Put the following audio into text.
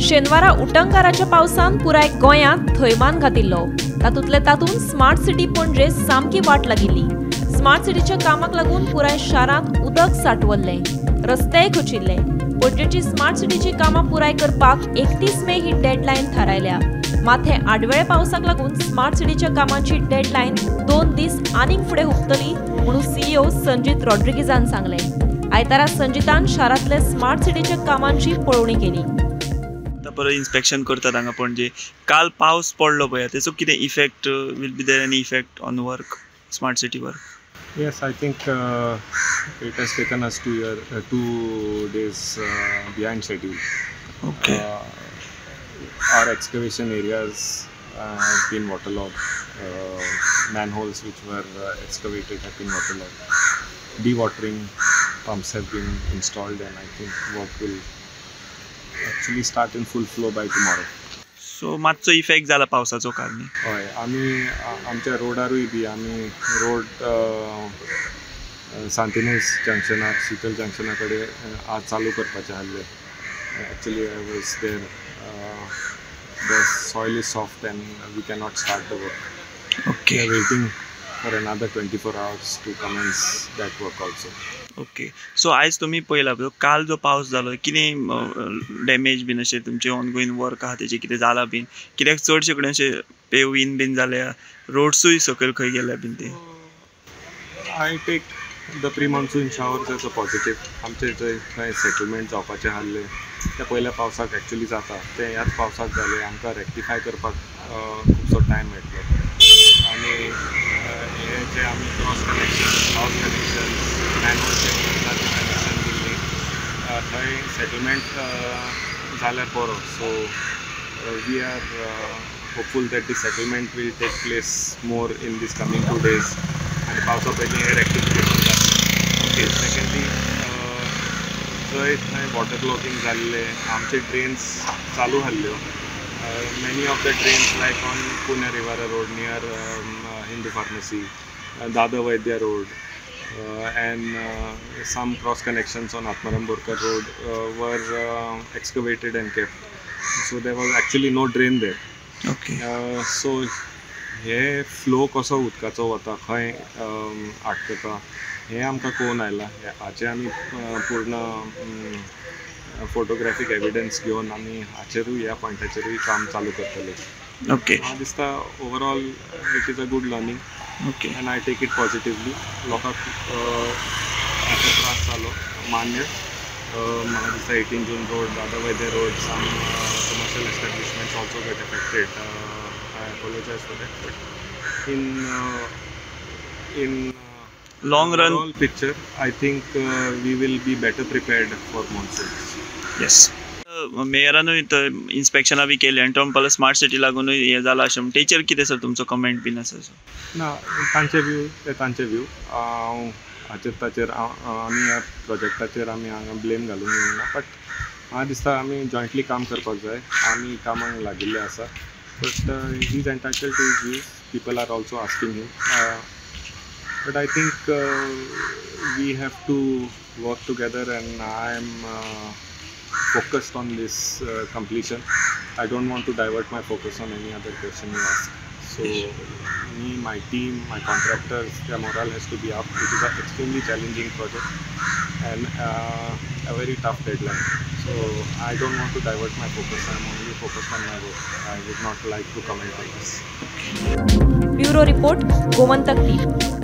शेनवारा उटंगाराच्या पावसान पुराय गोंयांत थैमान घातिल्लो। तातूंतले तातूंत स्मार्ट सिटी पणजे सामकी वाट लागिल्ली। स्मार्ट सिटीच्या कामाक लागून पुराय शारांत उदक सांठवल्ले, रस्तेय खचिल्ले। पणजेची स्मार्ट सिटीची कामां पुराय करपाक 31 मे ही डेडलायन थारायल्या। मात हे आडवेळे पावसाक लागून स्मार्ट सिटीच्या कामांची डेडलायन 2 दीस आनीक फुडें हुपतली म्हणून सीईओ संजीत रॉड्रिगीजान सांगले। आयतारा संजीतान शारांतले स्मार्ट सिटीच्या कामांची पळोवणी केली। परत इन्स्पेक्शन करतात हांगा पणजे काल पावस पडलो पळय तेचो कितें effect will be there any effect on work smart city work? Yes, I think it has taken us 2 days behind schedule. Okay. Our excavation areas have been waterlogged. Manholes which were excavated have been waterlogged. Dewatering pumps have been installed, and I think work will actually start in full flow by tomorrow. सो मातसो effect जाला पावसाचो कारणी? हय, आमी आमच्या रोडारूय B आमी road सांतिनेज जंक्शनार शीतल जंक्शना कडेन आज चालू करपाचे आसले। Actually I was there, the soil is soft and we can not start the work. Okay, waiting for another 24 hours to commence that work also. Okay, so आयज तुमी पळयला पळय काल जो पावस जालो कितें डॅमेज बीन अशें तुमचें ऑनगोईंग वर्क आहा तेजें कितें जाला बीन? कित्याक चडशे कडेन अशें पेवीन बीन जाल्या, रोड्सूय सकयल खंय गेल्या बीन ते? I take the pre monsoon showers as a positive. आमचे जंय खंय सेटलमेंट जावपाचें आसलें ते पयल्या पावसाक एक्चुली जाता ते ह्याच पावसाक जालें। आमकां रेक्टिफाय करपाक खुबसो टायम मेळटलो आनी हे जे आमी क्रॉस कनेक्शन, हावस कनेक्शन, मॅनहोलचे कनेक्शन दिल्ली थंय सेटलमेंट जाल्यार बरो। So we are hopeful that the settlement will take place more in these coming 2 days आनी पावसा पयलीं हे रेक्टिफिकेशन जातलें। ओके, सेकेंडली जंय थंय वॉटर लॉगिंग जाल्ले आमचे ड्रेन्स चालू आसल्यो। many of the drains like on Pune Rivara Road near Hindu Pharmacy, Dada Vaidya Road, and some cross connections on Atmaram Borkar Road were excavated and kept. So there was actually no drain there. Okay. So हे flow कसो उदकाचो वता खंय आटकता हे आमकां कळून आयला। हाचे आमी पूर्ण फोटोग्राफीक एविडन्स घेवन आमी हाचेरूय ह्या पॉयंटाचेरूय काम चालू करतले। ओके, म्हाका दिसता overall it is a good learning. Okay, and I take it positively. लोकांक हाचो त्रास जालो मान्य। म्हाका दिसता 18 जून road, Dada Vaidya road, some commercial establishments also get affected. I apologize for that, but in long run overall picture I think we will be better prepared for monsoons. Yes, मेयरानूय इन्स्पेक्शनां बी केली आनी तो म्हणपाक स्मार्ट सिटी लागूनूय हें जालां अशें। तेचेर कितें सर तुमचो कमेंट बीन आसा? ना, तांचे व्यू ते तांचे व्यू। ताचेर आमी ह्या प्रोजेक्टाचेर आमी हांगा ब्लेम घालूंक येवना, बट म्हाका दिसता आमी जॉयंटली काम करपाक जाय। आमी कामाक लागिल्ले आसा, but he is entitled to his views. People are also asking him, but I think we have to work together, and I am focused on this completion. I don't want to divert my focus on any other question you ask. So me, my team, my contractors, their morale has to be up. It is an extremely challenging project and a very tough deadline. So I don't want to divert my focus. I am only focused on my work. I would not like to comment on this. Bureau report, Gomantak TV.